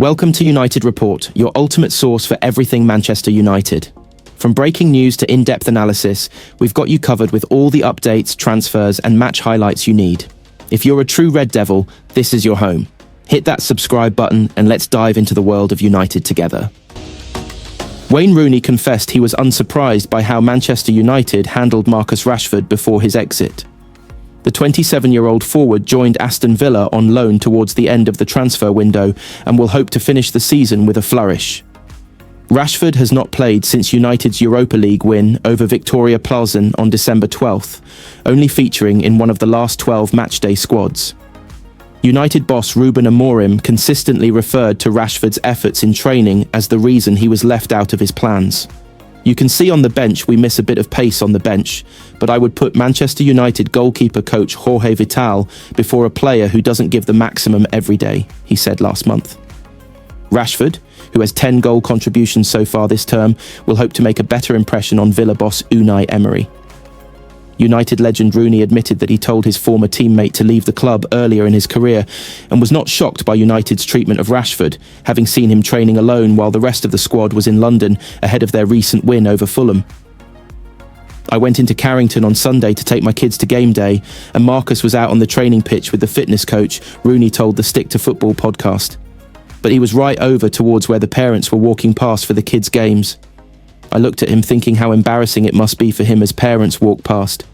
Welcome to United Report, your ultimate source for everything Manchester United. From breaking news to in-depth analysis, we've got you covered with all the updates, transfers, and match highlights you need. If you're a true Red Devil, this is your home. Hit that subscribe button and let's dive into the world of United together. Wayne Rooney confessed he was unsurprised by how Manchester United handled Marcus Rashford before his exit. The 27-year-old forward joined Aston Villa on loan towards the end of the transfer window and will hope to finish the season with a flourish. Rashford has not played since United's Europa League win over Victoria Plzen on December 12th, only featuring in one of the last 12 matchday squads. United boss Ruben Amorim consistently referred to Rashford's efforts in training as the reason he was left out of his plans. You can see on the bench we miss a bit of pace on the bench, but I would put Manchester United goalkeeper coach Jorge Vital before a player who doesn't give the maximum every day, he said last month. Rashford, who has 10 goal contributions so far this term, will hope to make a better impression on Villa boss Unai Emery. United legend Rooney admitted that he told his former teammate to leave the club earlier in his career and was not shocked by United's treatment of Rashford, having seen him training alone while the rest of the squad was in London ahead of their recent win over Fulham. I went into Carrington on Sunday to take my kids to game day, and Marcus was out on the training pitch with the fitness coach, Rooney told the Stick to Football podcast. But he was right over towards where the parents were walking past for the kids' games. I looked at him thinking how embarrassing it must be for him as parents walk past.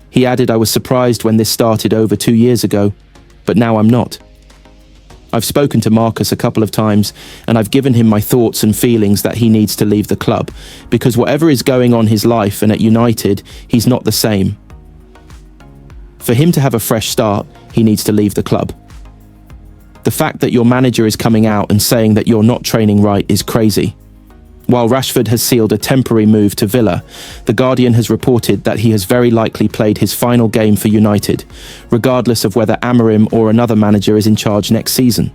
He added, I was surprised when this started over 2 years ago, but now I'm not. I've spoken to Marcus a couple of times, and I've given him my thoughts and feelings that he needs to leave the club, because whatever is going on in his life and at United, he's not the same. For him to have a fresh start, he needs to leave the club. The fact that your manager is coming out and saying that you're not training right is crazy. While Rashford has sealed a temporary move to Villa, The Guardian has reported that he has very likely played his final game for United, regardless of whether Amorim or another manager is in charge next season.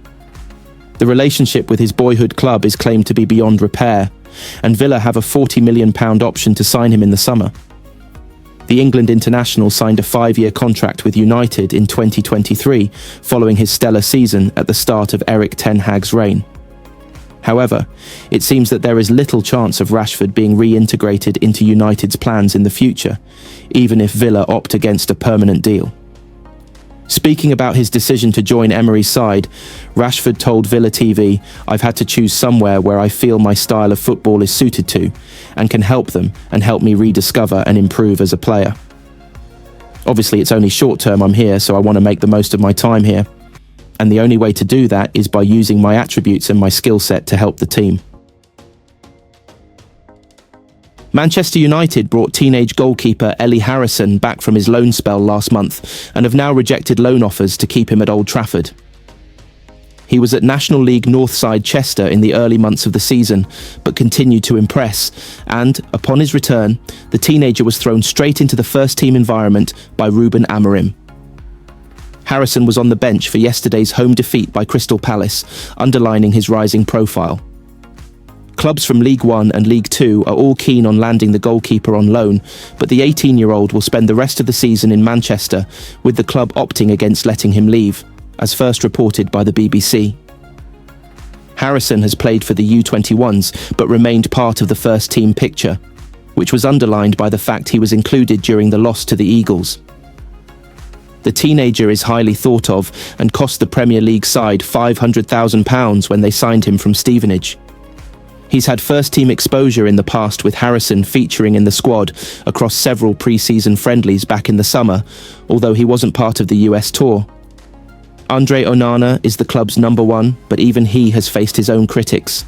The relationship with his boyhood club is claimed to be beyond repair, and Villa have a £40 million option to sign him in the summer. The England international signed a 5-year contract with United in 2023, following his stellar season at the start of Erik Ten Hag's reign. However, it seems that there is little chance of Rashford being reintegrated into United's plans in the future, even if Villa opt against a permanent deal. Speaking about his decision to join Emery's side, Rashford told Villa TV, I've had to choose somewhere where I feel my style of football is suited to, and can help them and help me rediscover and improve as a player. Obviously, it's only short term I'm here, so I want to make the most of my time here. And the only way to do that is by using my attributes and my skill set to help the team. Manchester United brought teenage goalkeeper Ellie Harrison back from his loan spell last month and have now rejected loan offers to keep him at Old Trafford. He was at National League North side Chester in the early months of the season, but continued to impress, and, upon his return, the teenager was thrown straight into the first-team environment by Ruben Amorim. Harrison was on the bench for yesterday's home defeat by Crystal Palace, underlining his rising profile. Clubs from League One and League Two are all keen on landing the goalkeeper on loan, but the 18-year-old will spend the rest of the season in Manchester, with the club opting against letting him leave, as first reported by the BBC. Harrison has played for the U21s, but remained part of the first-team picture, which was underlined by the fact he was included during the loss to the Eagles. The teenager is highly thought of and cost the Premier League side £500,000 when they signed him from Stevenage. He's had first-team exposure in the past, with Harrison featuring in the squad across several pre-season friendlies back in the summer, although he wasn't part of the US tour. Andre Onana is the club's number one, but even he has faced his own critics.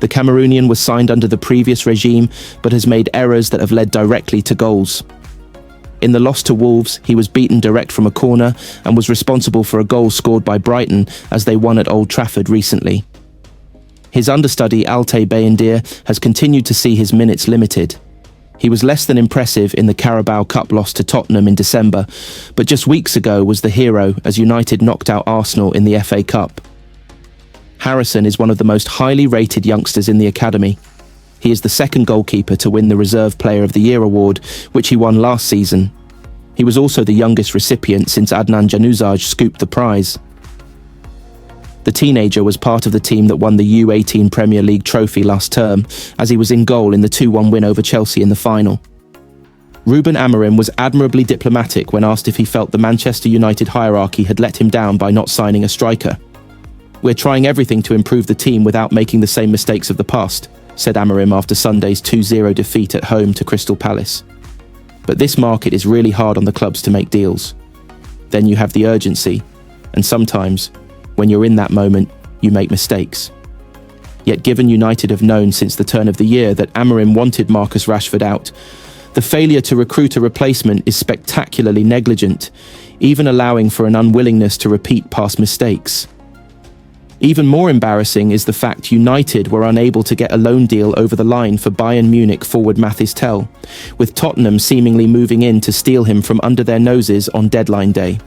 The Cameroonian was signed under the previous regime, but has made errors that have led directly to goals. In the loss to Wolves, he was beaten direct from a corner and was responsible for a goal scored by Brighton as they won at Old Trafford recently. His understudy Altay Bayindir has continued to see his minutes limited. He was less than impressive in the Carabao Cup loss to Tottenham in December, but just weeks ago was the hero as United knocked out Arsenal in the FA Cup. Harrison is one of the most highly rated youngsters in the academy. He is the second goalkeeper to win the Reserve Player of the Year award, which he won last season. He was also the youngest recipient since Adnan Januzaj scooped the prize. The teenager was part of the team that won the U18 Premier League trophy last term, as he was in goal in the 2-1 win over Chelsea in the final. Ruben Amorim was admirably diplomatic when asked if he felt the Manchester United hierarchy had let him down by not signing a striker. "We're trying everything to improve the team without making the same mistakes of the past," said Amorim after Sunday's 2-0 defeat at home to Crystal Palace. "But this market is really hard on the clubs to make deals. Then you have the urgency, and sometimes, when you're in that moment, you make mistakes." Yet given United have known since the turn of the year that Amorim wanted Marcus Rashford out, the failure to recruit a replacement is spectacularly negligent, even allowing for an unwillingness to repeat past mistakes. Even more embarrassing is the fact United were unable to get a loan deal over the line for Bayern Munich forward Mathis Tel, with Tottenham seemingly moving in to steal him from under their noses on deadline day.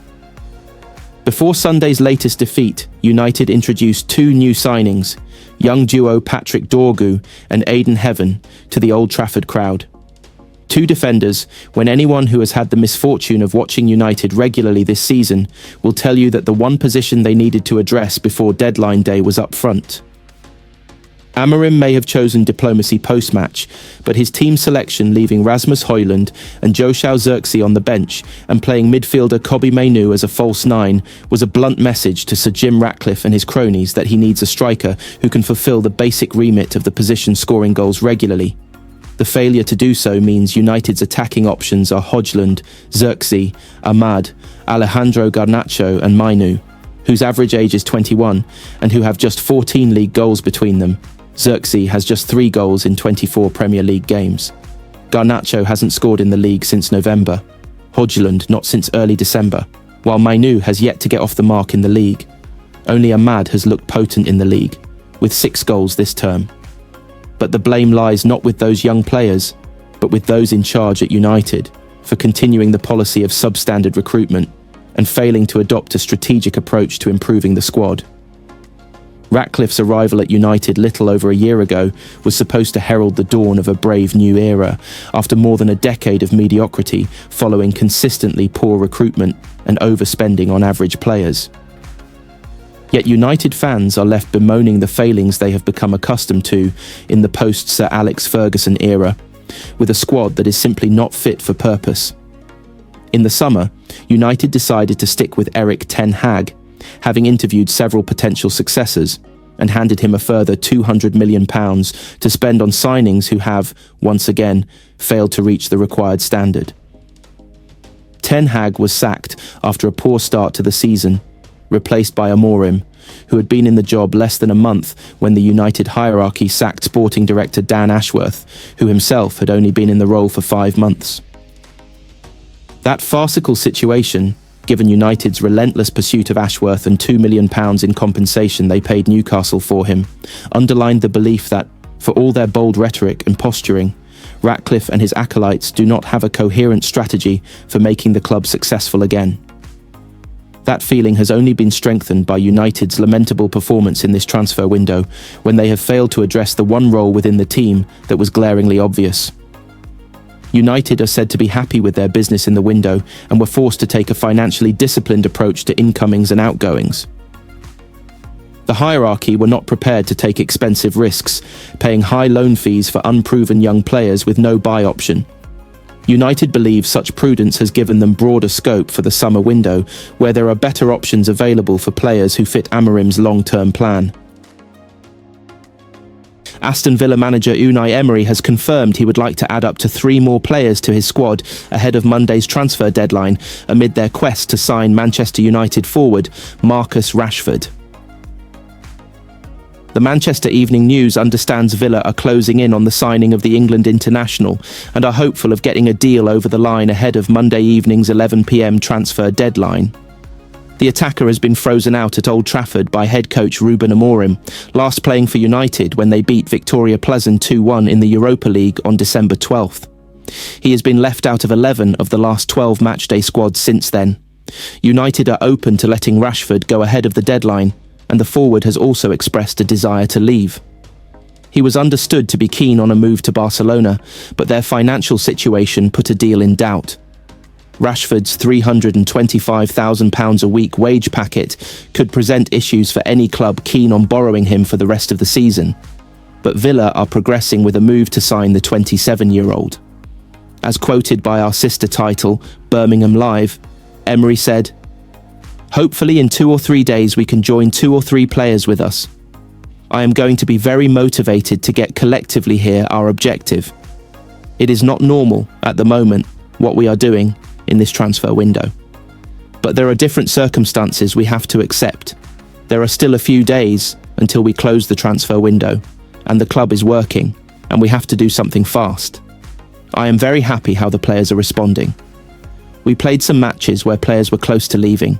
Before Sunday's latest defeat, United introduced two new signings, young duo Patrick Dorgu and Aiden Heaven, to the Old Trafford crowd. Two defenders, when anyone who has had the misfortune of watching United regularly this season will tell you that the one position they needed to address before deadline day was up front. Amorim may have chosen diplomacy post-match, but his team selection leaving Rasmus Højlund and Joshua Zirkzee on the bench and playing midfielder Kobbie Mainoo as a false nine was a blunt message to Sir Jim Ratcliffe and his cronies that he needs a striker who can fulfil the basic remit of the position scoring goals regularly. The failure to do so means United's attacking options are Højlund, Zirkzee, Ahmad, Alejandro Garnacho and Mainoo, whose average age is 21 and who have just 14 league goals between them. Zirkzee has just 3 goals in 24 Premier League games. Garnacho hasn't scored in the league since November. Højlund not since early December, while Mainoo has yet to get off the mark in the league. Only Ahmad has looked potent in the league, with 6 goals this term. But the blame lies not with those young players, but with those in charge at United for continuing the policy of substandard recruitment and failing to adopt a strategic approach to improving the squad. Ratcliffe's arrival at United little over a year ago was supposed to herald the dawn of a brave new era after more than a decade of mediocrity following consistently poor recruitment and overspending on average players. Yet United fans are left bemoaning the failings they have become accustomed to in the post-Sir Alex Ferguson era, with a squad that is simply not fit for purpose. In the summer, United decided to stick with Erik Ten Hag, having interviewed several potential successors, and handed him a further £200 million to spend on signings who have, once again, failed to reach the required standard. Ten Hag was sacked after a poor start to the season, replaced by Amorim, who had been in the job less than a month when the United hierarchy sacked sporting director Dan Ashworth, who himself had only been in the role for 5 months. That farcical situation, given United's relentless pursuit of Ashworth and £2 million in compensation they paid Newcastle for him, underlined the belief that, for all their bold rhetoric and posturing, Ratcliffe and his acolytes do not have a coherent strategy for making the club successful again. That feeling has only been strengthened by United's lamentable performance in this transfer window, when they have failed to address the one role within the team that was glaringly obvious. United are said to be happy with their business in the window and were forced to take a financially disciplined approach to incomings and outgoings. The hierarchy were not prepared to take expensive risks, paying high loan fees for unproven young players with no buy option. United believe such prudence has given them broader scope for the summer window, where there are better options available for players who fit Amorim's long-term plan. Aston Villa manager Unai Emery has confirmed he would like to add up to 3 more players to his squad ahead of Monday's transfer deadline, amid their quest to sign Manchester United forward Marcus Rashford. The Manchester Evening News understands Villa are closing in on the signing of the England international and are hopeful of getting a deal over the line ahead of Monday evening's 11 p.m. transfer deadline. The attacker has been frozen out at Old Trafford by head coach Ruben Amorim, last playing for United when they beat Victoria Pleasant 2-1 in the Europa League on December 12th. He has been left out of 11 of the last 12 matchday squads since then. United are open to letting Rashford go ahead of the deadline, and the forward has also expressed a desire to leave. He was understood to be keen on a move to Barcelona, but their financial situation put a deal in doubt. Rashford's £325,000 a week wage packet could present issues for any club keen on borrowing him for the rest of the season. But Villa are progressing with a move to sign the 27-year-old. As quoted by our sister title, Birmingham Live, Emery said, "Hopefully in 2 or 3 days we can join 2 or 3 players with us. I am going to be very motivated to get collectively here our objective. It is not normal, at the moment, what we are doing in this transfer window. But there are different circumstances we have to accept. There are still a few days until we close the transfer window, and the club is working, and we have to do something fast. I am very happy how the players are responding. We played some matches where players were close to leaving,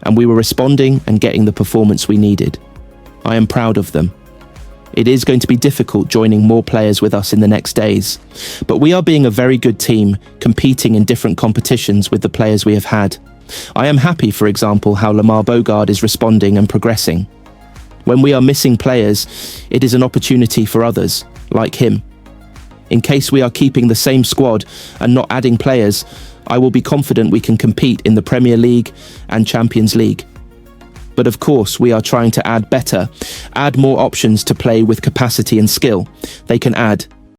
and we were responding and getting the performance we needed. I am proud of them. It is going to be difficult joining more players with us in the next days, but we are being a very good team, competing in different competitions with the players we have had. I am happy, for example, how Lamar Bogard is responding and progressing. When we are missing players, it is an opportunity for others, like him. In case we are keeping the same squad and not adding players, I will be confident we can compete in the Premier League and Champions League. But of course, we are trying to add more options to play with capacity and skill. They can add